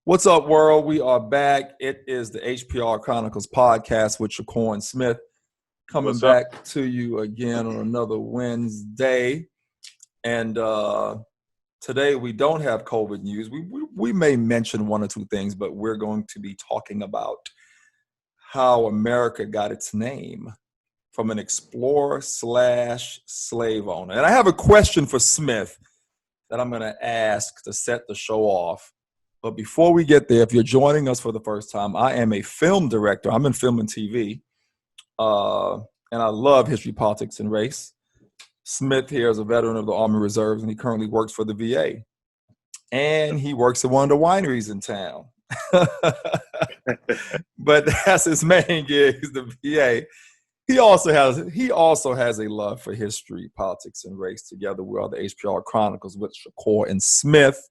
What's up, world? We are back. It is the HPR Chronicles Podcast with Shakur Smith coming back to you again on another Wednesday. And today we don't have COVID news. We may mention one or two things, but we're going to be talking about how America got its name from an explorer/slave owner. And I have a question for Smith that I'm going to ask to set the show off. But before we get there, if you're joining us for the first time, I am a film director. I'm in film and TV, and I love history, politics, and race. Smith here is a veteran of the Army Reserves, and he currently works for the VA. And he works at one of the wineries in town. But that's his main gig, is the VA. He also has a love for history, politics, and race. Together we are the HPR Chronicles with Shakur and Smith.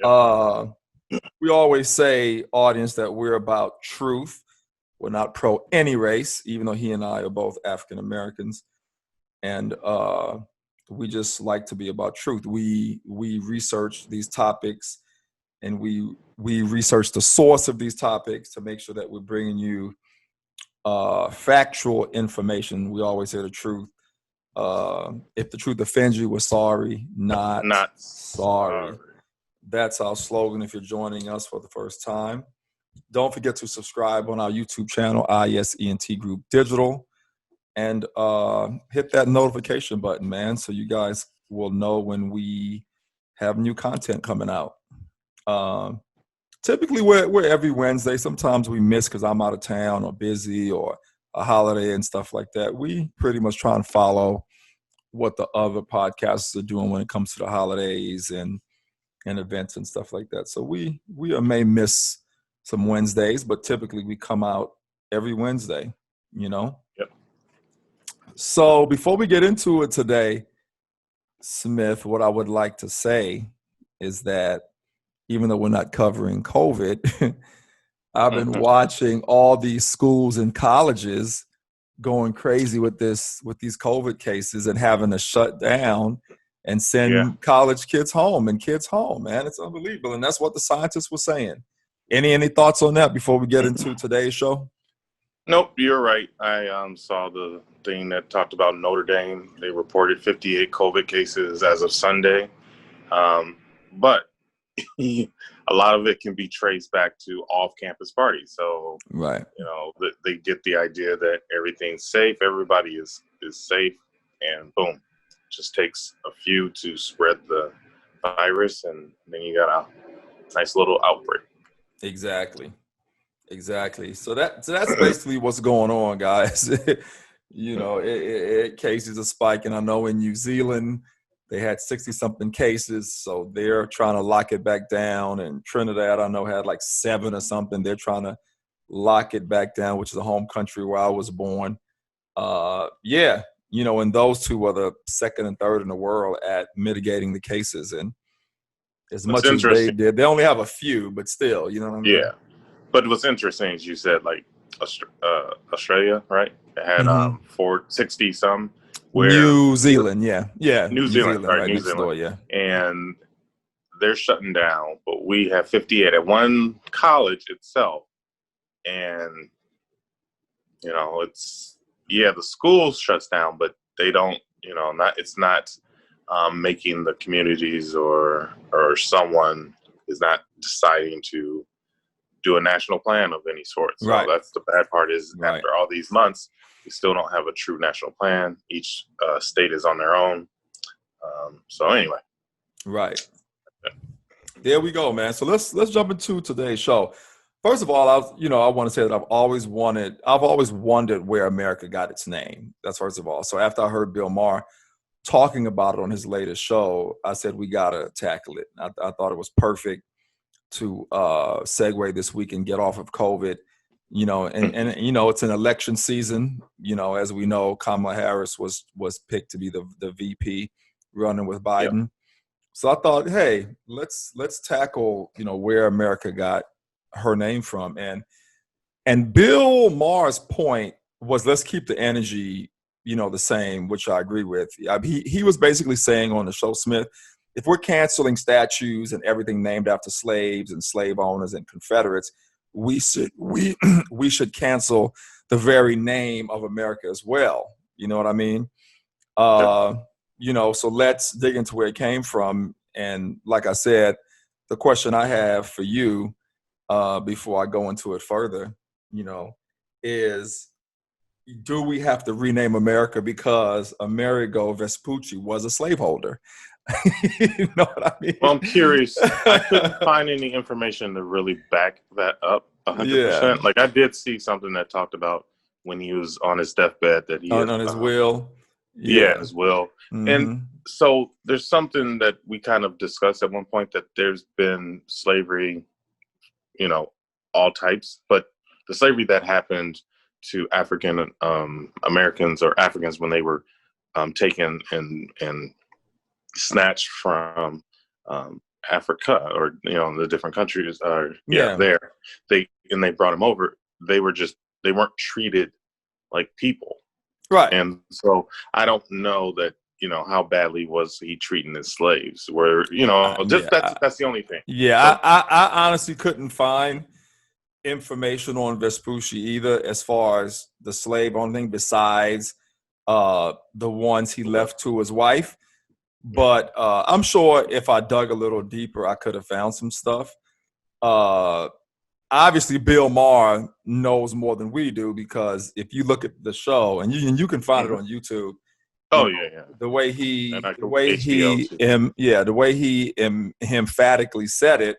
We always say, audience, that we're about truth. We're not pro any race, even though he and I are both African Americans, and we just like to be about truth. We research these topics, and we research the source of these topics to make sure that we're bringing you factual information. We always say the truth. If the truth offends you, we're sorry, not sorry. That's our slogan if you're joining us for the first time. Don't forget to subscribe on our YouTube channel, ISENT Group Digital, and hit that notification button, man, so you guys will know when we have new content coming out. Typically, we're every Wednesday. Sometimes we miss because I'm out of town or busy or a holiday and stuff like that. We pretty much try and follow what the other podcasts are doing when it comes to the holidays and events and stuff like that. So we may miss some Wednesdays, but typically we come out every Wednesday, you know? Yep. So before we get into it today, Smith, what I would like to say is that even though we're not covering COVID, I've been watching all these schools and colleges going crazy with these COVID cases and having to shut down and send college kids home, man. It's unbelievable. And that's what the scientists were saying. Any thoughts on that before we get into today's show? Nope, you're right. I saw the thing that talked about Notre Dame. They reported 58 COVID cases as of Sunday. But a lot of it can be traced back to off-campus parties. So, right, they get the idea that everything's safe, everybody is safe, and boom. Just takes a few to spread the virus, and then you got a nice little outbreak. Exactly. So that's basically what's going on, guys. Cases are spiking. I know in New Zealand they had 60-something cases, so they're trying to lock it back down. And Trinidad, I know, had like 7 or something. They're trying to lock it back down, which is the home country where I was born. And those two are the second and third in the world at mitigating the cases. And as much as they did, they only have a few, but still, you know what I mean? Yeah. But what's interesting is you said, like, Australia, right? It had 460 some. New Zealand, New Zealand, right? New next Zealand. Door, yeah. And they're shutting down, but we have 58 at one college itself. And, the school shuts down, but they don't, it's not making the communities or someone is not deciding to do a national plan of any sort. So that's the bad part is after all these months, we still don't have a true national plan. Each state is on their own. So anyway. Right. There we go, man. So let's jump into today's show. First of all, I want to say that I've always wondered where America got its name. That's first of all. So after I heard Bill Maher talking about it on his latest show, I said we gotta tackle it. I thought it was perfect to segue this week and get off of COVID. And it's an election season. As we know, Kamala Harris was picked to be the VP running with Biden. Yep. So I thought, hey, let's tackle where America got her name from. And Bill Maher's point was, let's keep the energy, the same, which I agree with. He was basically saying on the show, Smith, if we're canceling statues and everything named after slaves and slave owners and Confederates, we should cancel the very name of America as well. You know what I mean? So let's dig into where it came from. And like I said, the question I have for you, before I go into it further, is, do we have to rename America because Amerigo Vespucci was a slaveholder? You know what I mean? Well, I'm curious. I couldn't find any information to really back that up 100%. Yeah. Like, I did see something that talked about when he was on his deathbed that he on his will. Yeah, his will. Mm-hmm. And so there's something that we kind of discussed at one point, that there's been slavery, all types, but the slavery that happened to African Americans or Africans when they were taken and snatched from Africa, or the different countries there, they brought them over. They weren't treated like people, right? And so I don't know that how badly was he treating his slaves, where that's the only thing. I honestly couldn't find information on Vespucci either, as far as the slave owner thing, besides the ones he left to his wife. But I'm sure if I dug a little deeper, I could have found some stuff. Obviously, Bill Maher knows more than we do, because if you look at the show, and you can find it on YouTube. The way he emphatically said it,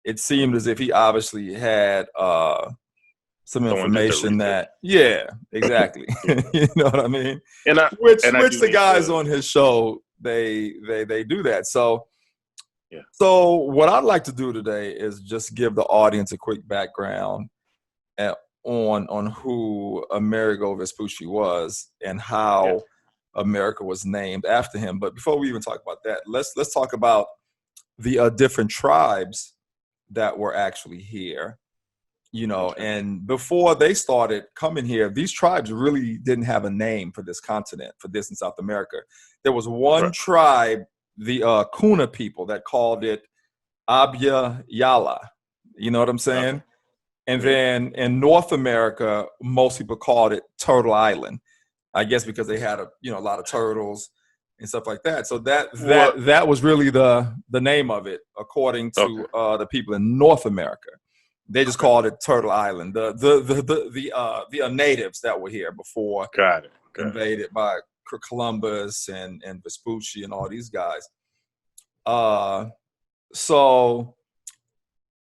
it seemed as if he obviously had some information that, exactly. You know what I mean? Which the guys on his show, they do that. So what I'd like to do today is just give the audience a quick background on who Amerigo Vespucci was and how America was named after him. But before we even talk about that, let's talk about the different tribes that were actually here. And before they started coming here, these tribes really didn't have a name for this continent, for this in South America. There was one tribe, the Kuna people, that called it Abya Yala. You know what I'm saying? And then in North America, most people called it Turtle Island, I guess because they had a lot of turtles and stuff like that. So that was really the name of it, according to the people in North America. They just called it Turtle Island. The natives that were here before invaded by Columbus and Vespucci and all these guys. So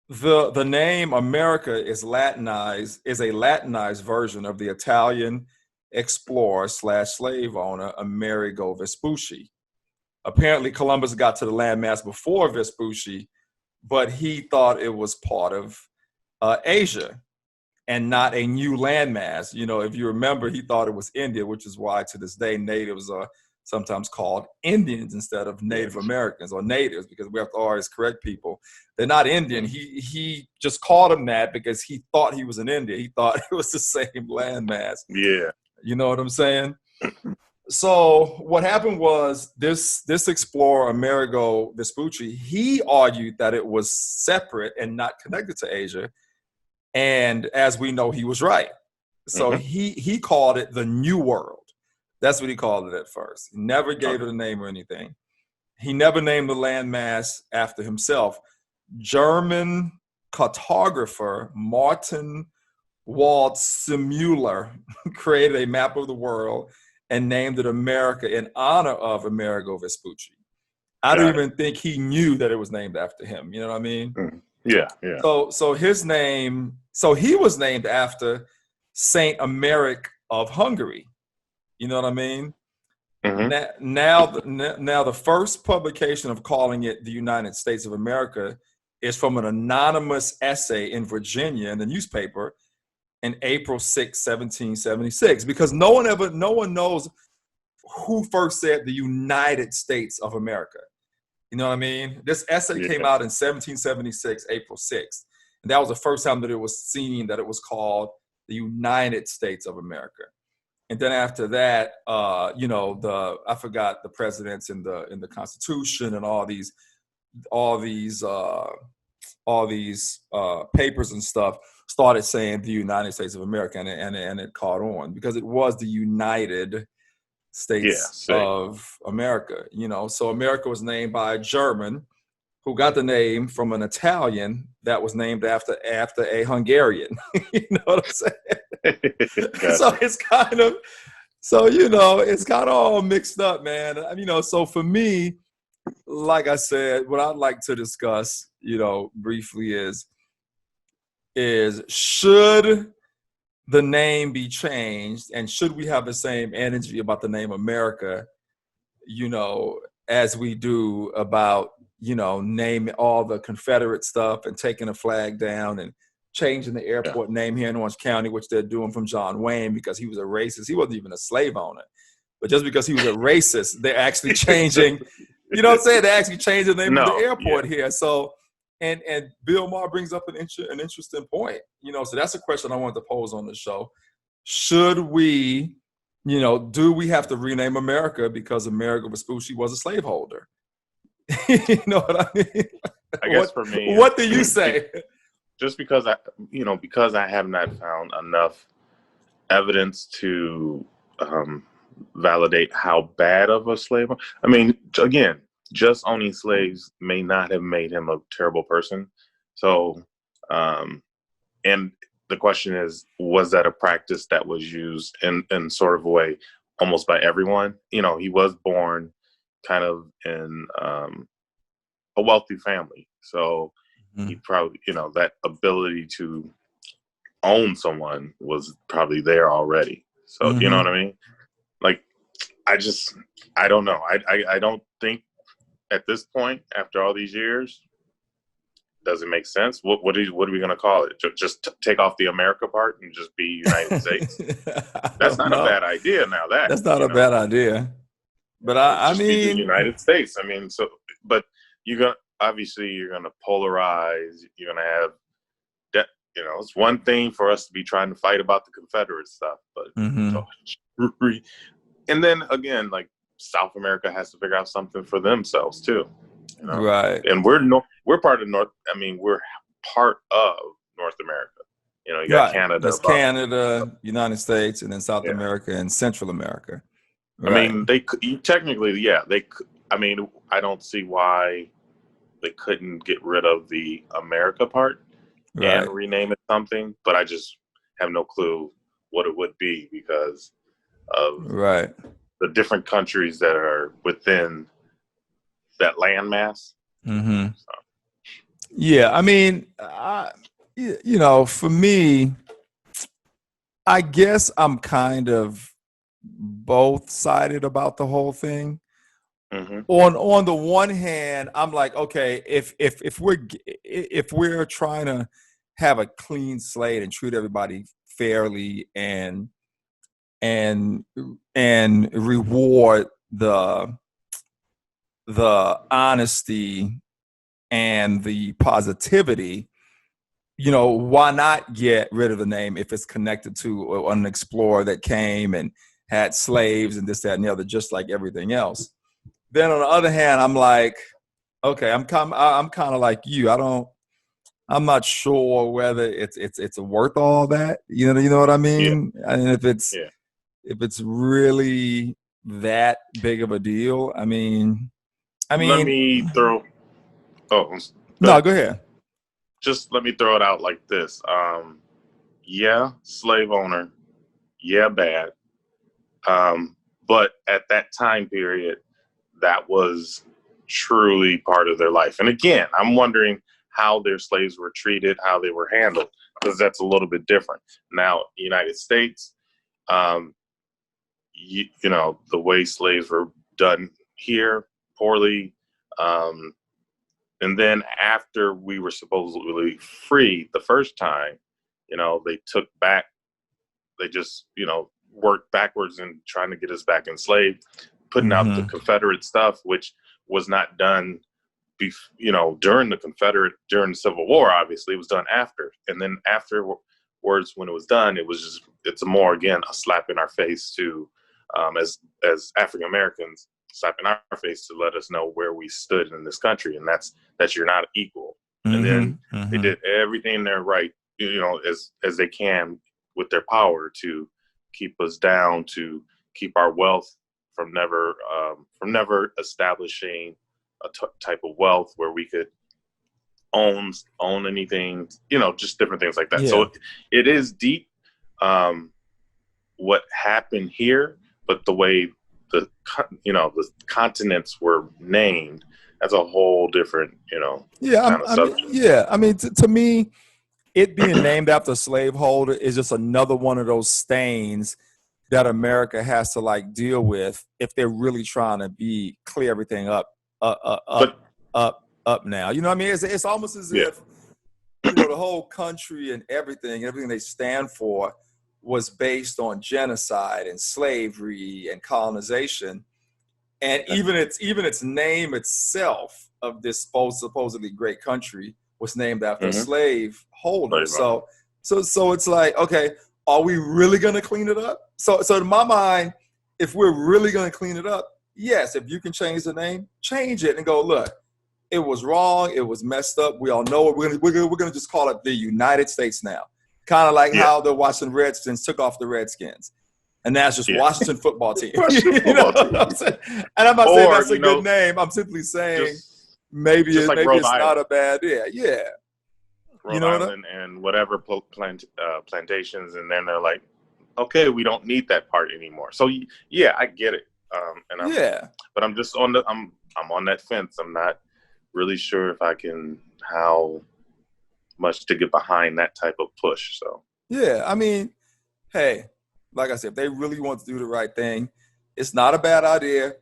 the name America is a Latinized version of the Italian explorer / slave owner Amerigo Vespucci. Apparently, Columbus got to the landmass before Vespucci, but he thought it was part of Asia and not a new landmass. If you remember, he thought it was India, which is why to this day natives are sometimes called Indians instead of Native Americans or natives, because we have to always correct people. They're not Indian. He just called them that because he thought he was in India. He thought it was the same landmass. Yeah. You know what I'm saying? So what happened was this explorer, Amerigo Vespucci, he argued that it was separate and not connected to Asia. And as we know, he was right. So he called it the New World. That's what he called it at first. He never gave it a name or anything. He never named the landmass after himself. German cartographer Martin Waldseemüller created a map of the world and named it America in honor of Amerigo Vespucci. I don't even think he knew that it was named after him. You know what I mean? Yeah. So his name, he was named after Saint Americ of Hungary. You know what I mean? Now the first publication of calling it the United States of America is from an anonymous essay in Virginia in the newspaper in April 6, 1776, because no one knows who first said the United States of America. You know what I mean? This essay came out in 1776, April 6th. And that was the first time that it was seen that it was called the United States of America. And then after that, I forgot the presidents in the Constitution and all these papers and stuff started saying the United States of America, and it caught on because it was the United States of America. So America was named by a German who got the name from an Italian that was named after a Hungarian. You know what I'm saying? So it's kind of all mixed up, man. So for me, like I said, what I'd like to discuss, briefly is should the name be changed, and should we have the same energy about the name America, as we do about, naming all the Confederate stuff and taking the flag down and changing the airport name here in Orange County, which they're doing from John Wayne because he was a racist. He wasn't even a slave owner, but just because he was a racist, they're actually changing, you know what I'm saying? They're actually changing the name of the airport here. So, and Bill Maher brings up an interesting point, so that's a question I wanted to pose on the show. Should we, do we have to rename America because Amerigo Vespucci was a slaveholder? You know what I mean? I guess for me, what do you say? Just because I have not found enough evidence to validate how bad of a slave. I mean, again, just owning slaves may not have made him a terrible person. So, and the question is, was that a practice that was used in sort of a way almost by everyone? He was born kind of in a wealthy family. So he probably, that ability to own someone was probably there already. So, you know what I mean? Like, I don't know. I don't think at this point, after all these years, does it make sense? What are we going to call it? Just take off the America part and just be United States? That's not a bad idea now. That's not a bad idea. But I mean, be the United States. I mean, so, but you're going to polarize. You're going to have that, it's one thing for us to be trying to fight about the Confederate stuff, but and then again, like South America has to figure out something for themselves too. Right. And we're part of we're part of North America. You got Canada. That's Canada, United States, and then South America and Central America. Right. I mean, they technically, I don't see why they couldn't get rid of the America part and rename it something, but I just have no clue what it would be because of the different countries that are within that landmass. So. Yeah, I mean, for me, I guess I'm kind of both-sided about the whole thing. On the one hand, I'm like, okay, if we're trying to have a clean slate and treat everybody fairly and reward the honesty and the positivity, why not get rid of the name if it's connected to an explorer that came and had slaves and this, that, and the other, just like everything else. Then on the other hand, I'm like, okay, I'm kind of like you. I'm not sure whether it's worth all that. You know what I mean? Yeah. And if it's really that big of a deal, I mean. Let me throw. Oh no, go ahead. Just let me throw it out like this. Slave owner. Bad. But at that time period, that was truly part of their life. And again, I'm wondering how their slaves were treated, how they were handled, because that's a little bit different. Now, United States, the way slaves were done here, poorly. And then after we were supposedly free the first time, they just worked backwards and trying to get us back enslaved, putting out the Confederate stuff, which was not done, during the Civil War. Obviously, it was done after. And then after words when it was done. It's more, again, a slap in our face to, as African Americans, slap in our face to let us know where we stood in this country, and that's that you're not equal. And then they did everything they're right, as they can with their power to keep us down, to keep our wealth from never establishing a type of wealth where we could own anything, just different things like that. Yeah. So it is deep, what happened here, but the way the continents were named, that's a whole different, I mean, to me, it being named after a slaveholder is just another one of those stains that America has to like deal with if they're really trying to clear everything up now. You know what I mean? It's almost as if the whole country and everything they stand for was based on genocide and slavery and colonization, and even its name itself of this supposedly great country was named after a slave holder. So it's like, okay, are we really going to clean it up? So in my mind, if we're really going to clean it up, yes, if you can change the name, change it and go, look, it was wrong, it was messed up. We all know it. We're going to just call it the United States now. Kind of like how the Washington Redskins took off the Redskins. And that's just Washington football team. What I'm saying? And I'm not saying that's a good name. I'm simply saying maybe it's not a bad idea. Yeah. Rhode Island and whatever plantations, and then they're like, okay, we don't need that part anymore. So yeah, I get it. But I'm just I'm on that fence. I'm not really sure if I can how much to get behind that type of push. So yeah, I mean, hey, like I said, if they really want to do the right thing, it's not a bad idea.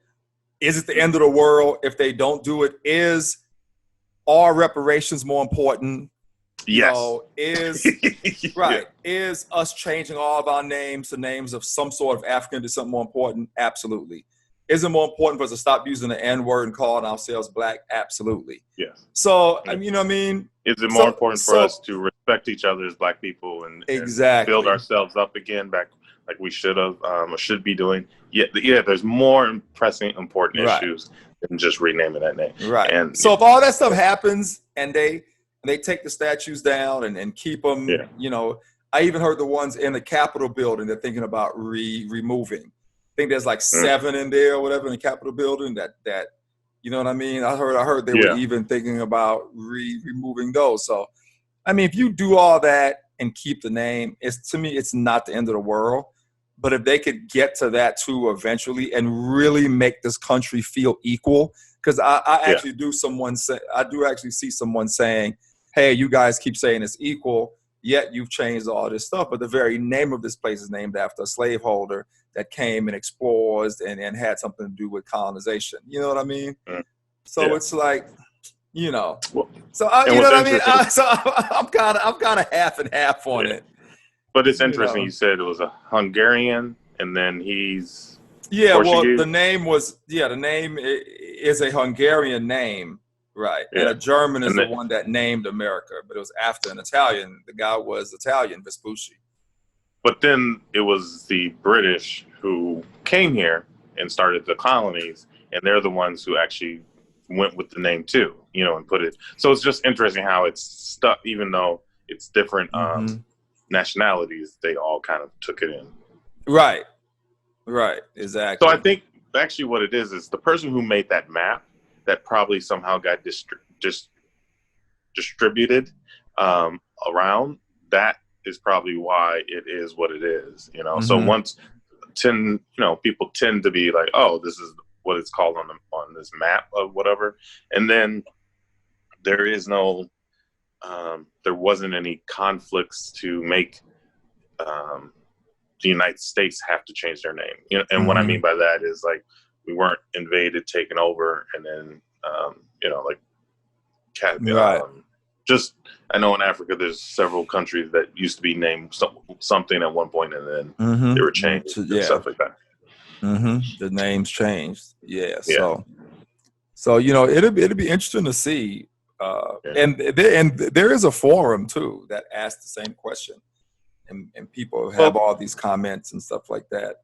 Is it the end of the world if they don't do it? Are reparations more important? Yes. Is us changing all of our names to names of some sort of African to something more important? Absolutely. Is it more important for us to stop using the N-word and calling ourselves black? Absolutely. Yes. So, I mean, you know what I mean? Is it more important for us to respect each other as black people and build ourselves up again back like we should have or should be doing? Yeah, there's more pressing, important issues than just renaming that name. Right. And so if all that stuff happens and they take the statues down and keep them, I even heard the ones in the Capitol building they're thinking about removing. I think there's like 7 in there or whatever in the Capitol building that you know what I mean? I heard they were even thinking about removing those. So, I mean, if you do all that and keep the name, to me, it's not the end of the world. But if they could get to that too eventually and really make this country feel equal, because I actually do actually see someone saying, hey, you guys keep saying it's equal, yet you've changed all this stuff. But the very name of this place is named after a slaveholder that came and explored and had something to do with colonization. You know what I mean? So it's like, so you know what I mean? So I'm kind of half and half on it. But it's interesting. You said it was a Hungarian, and then he's Portuguese? Well, the name is a Hungarian name, right? And a German is the one that named America, but it was after an Italian. The guy was Italian, Vespucci. But then it was the British who came here and started the colonies, and they're the ones who actually went with the name too, and put it. So it's just interesting how it's stuck, even though it's different nationalities, they all kind of took it in. Right, exactly. So I think actually what it is the person who made that map that probably somehow got distributed around, that is probably why it is what it is, So once people tend to be like, oh, this is what it's called on this map of whatever, and then there is no there wasn't any conflicts to make the United States have to change their name, and what I mean by that is like we weren't invaded, taken over, and then just I know in Africa there's several countries that used to be named something at one point, and then they were changed and stuff like that. The names changed. So it'll be interesting to see. And there is a forum too that asked the same question. and people have all these comments and stuff like that.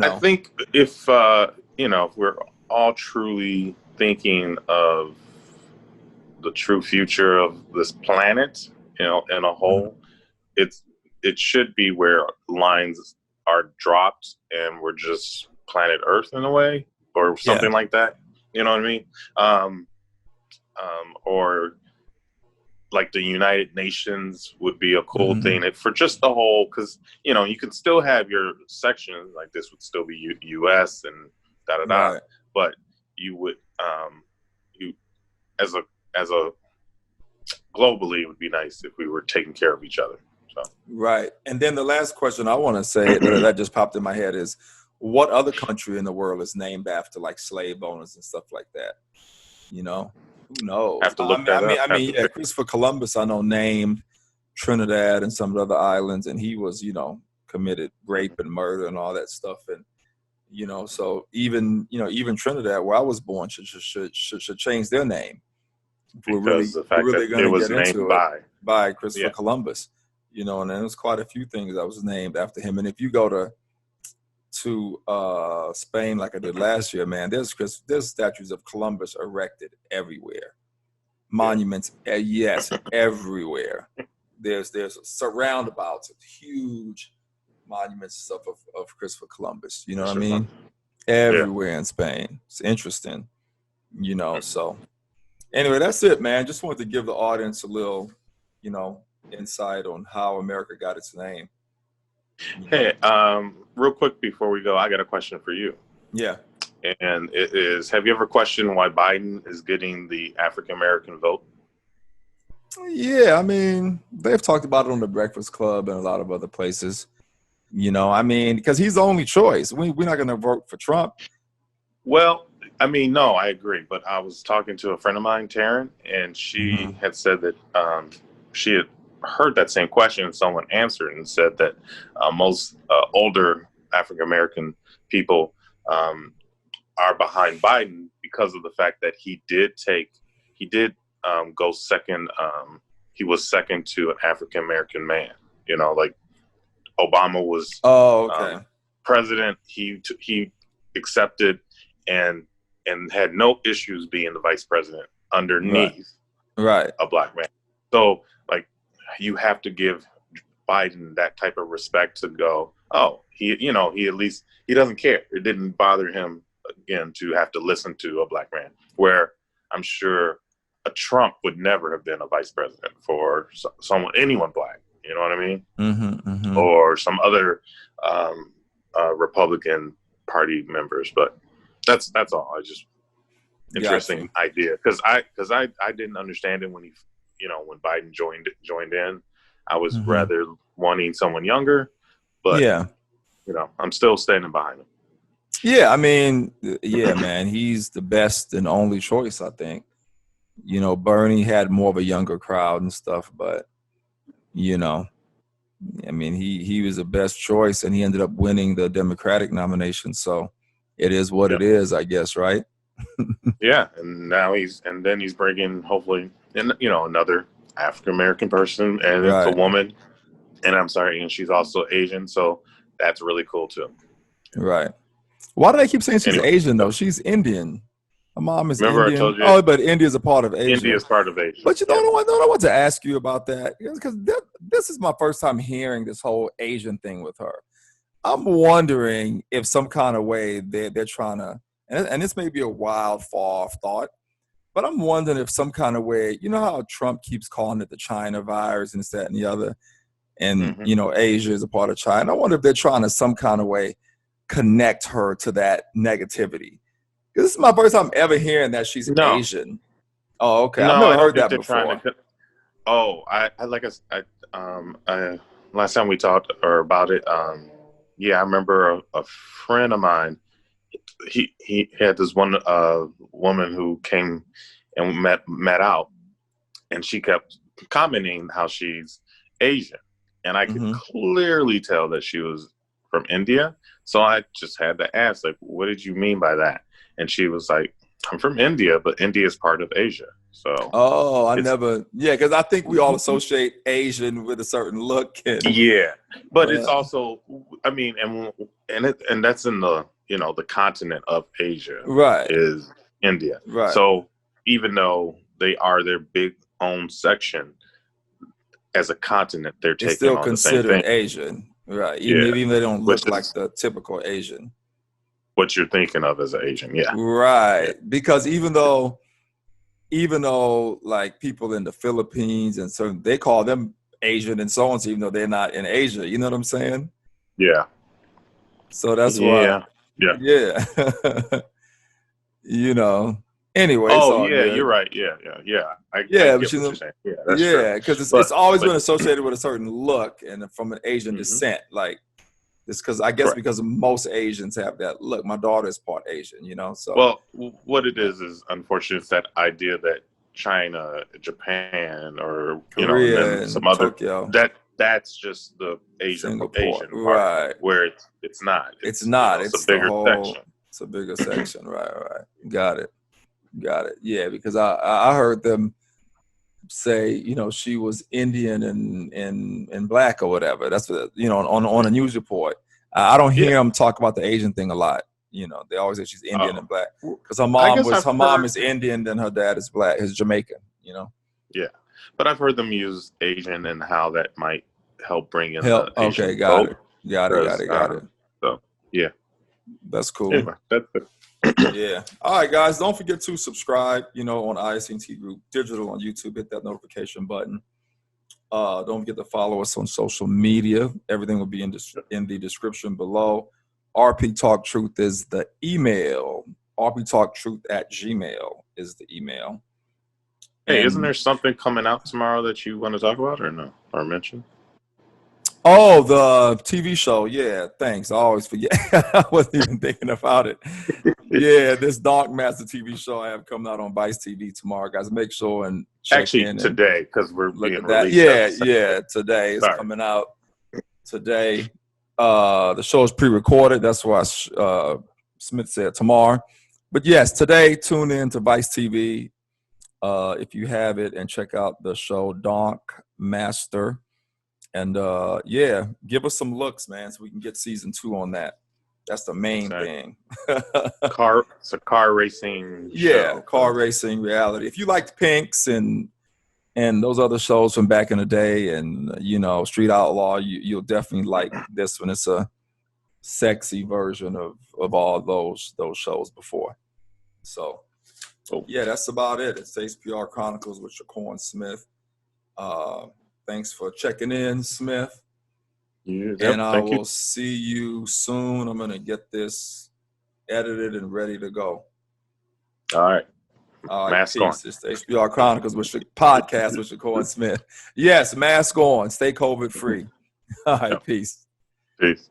I think if if we're all truly thinking of the true future of this planet, in a whole, it should be where lines are dropped and we're just planet Earth in a way, or something like that. You know what I mean? Or like the United Nations would be a cool thing for just the whole, because you can still have your section, like this would still be U.S. and right. But you would you as a globally, it would be nice if we were taking care of each other. So. Right. And then the last question I want to say that just popped in my head is, what other country in the world is named after like slave owners and stuff like that? Who knows? Have to look that up. I mean, Christopher Columbus, I know, named Trinidad and some of the other islands, and he was, committed rape and murder and all that stuff. And, so even Trinidad, where I was born, should change their name. Because the fact that it was named by Christopher Columbus, and there's quite a few things that was named after him. And if you go to Spain, like I did last year, man, there's statues of Columbus erected everywhere, monuments, everywhere. There's surroundabouts of huge monuments of Christopher Columbus. You know what I mean? Everywhere in Spain. It's interesting, So anyway, that's it, man. Just wanted to give the audience a little, insight on how America got its name. Hey, real quick before we go, I got a question for you. Yeah. And it is, have you ever questioned why Biden is getting the African-American vote? Yeah, I mean, they've talked about it on the Breakfast Club and a lot of other places. Because he's the only choice. We're not going to vote for Trump. Well, no, I agree. But I was talking to a friend of mine, Taryn, and she had said that she had heard that same question, and someone answered and said that most older African-American people are behind Biden because of the fact that he did go second. He was second to an African-American man. Like Obama was president. He accepted and had no issues being the vice president underneath a black man. So like, you have to give Biden that type of respect to go, he at least, he doesn't care. It didn't bother him again to have to listen to a black man, where I'm sure a Trump would never have been a vice president for anyone black. You know what I mean? Or some other Republican Party members. But that's all. I just interesting idea, because I didn't understand it when when Biden joined in. I was rather wanting someone younger, but I'm still standing behind him. Yeah, man, he's the best and only choice, I think. Bernie had more of a younger crowd and stuff, but he was the best choice, and he ended up winning the Democratic nomination. So it is what it is, I guess, right? Yeah, and now he's bringing, hopefully, another African-American person, and it's a woman, and she's also Asian, so that's really cool too. Right. Why do they keep saying she's Asian though? She's Indian. Her mom is Remember Indian. I told you? But India's a part of Asia. India is part of Asia. But I want to ask you about that, because this is my first time hearing this whole Asian thing with her. I'm wondering if some kind of way they're trying to, and this may be a wild, far-off thought, but I'm wondering if some kind of way, how Trump keeps calling it the China virus and this, that, and the other, and, Asia is a part of China. I wonder if they're trying to some kind of way connect her to that negativity. This is my first time ever hearing that she's Asian. Oh, okay. I've never heard that before. Last time we talked about it, I remember a friend of mine, he had this one woman who came and met out, and she kept commenting how she's Asian, and I could clearly tell that she was from India. So I just had to ask, like, what did you mean by that? And she was like, I'm from India, but India is part of Asia. So. Oh, because I think we all associate Asian with a certain look. Yeah, but it's also, I mean, and that's in the, the continent of Asia, right, is India. Right. So even though they are their big own section, as a continent, they're taking still on the same thing. considered Asian, right? Even if they don't look like the typical Asian. What you're thinking of as an Asian, yeah. Right, Yeah. because even though like people in the Philippines and so they call them Asian and so on, so even though they're not in Asia, you know what I'm saying? Yeah. So that's why. Yeah. Anyway. Oh yeah, you're right. Yeah. I get what you're saying. Yeah, that's true. Because it's always been associated with a certain look and from an Asian descent, like. It's because I guess because most Asians have that look. My daughter is part Asian, So well, what it is unfortunate. It's that idea that China, Japan, or Korea, and some other Tokyo, that's just the Asian part, right? Where it's not. It's not. It's a bigger section. It's a bigger section, right? Got it. Yeah, because I heard them say, she was Indian and black or whatever. That's what, on a news report. I don't hear them talk about the Asian thing a lot. They always say she's Indian and black because her mom is Indian and her dad is black. He's Jamaican. Yeah, but I've heard them use Asian and how that might help bring in the Asian okay, got it. So yeah, that's cool. Anyway, that's it. Yeah. All right, guys. Don't forget to subscribe, on ISNT Group Digital on YouTube. Hit that notification button. Don't forget to follow us on social media. Everything will be in the description below. RP Talk Truth is the email. rptalktruth@gmail is the email. Hey, isn't there something coming out tomorrow that you want to talk about or no? Or mention? Oh, the TV show. Yeah, thanks. I always forget. I wasn't even thinking about it. Yeah, this Dark Master TV show I have coming out on Vice TV tomorrow, guys. Make sure and check in today because we're being released. Yeah. Today it's coming out. Today, the show is pre-recorded. That's why Smith said tomorrow. But yes, today tune in to Vice TV if you have it and check out the show Dark Master. And give us some looks, man, so we can get season 2 on that. That's the main thing. It's a car racing show. Yeah, car racing reality. If you liked Pinks and those other shows from back in the day and, Street Outlaw, you'll definitely like this one. It's a sexy version of all those shows before. So, yeah, that's about it. It's HPR Chronicles with Shakur Smith. Thanks for checking in, Smith. And I will see you soon. I'm going to get this edited and ready to go. All right. Mask on. It's the HBR Chronicles podcast with Shakur Smith. Yes, mask on. Stay COVID free. All right, peace. Peace.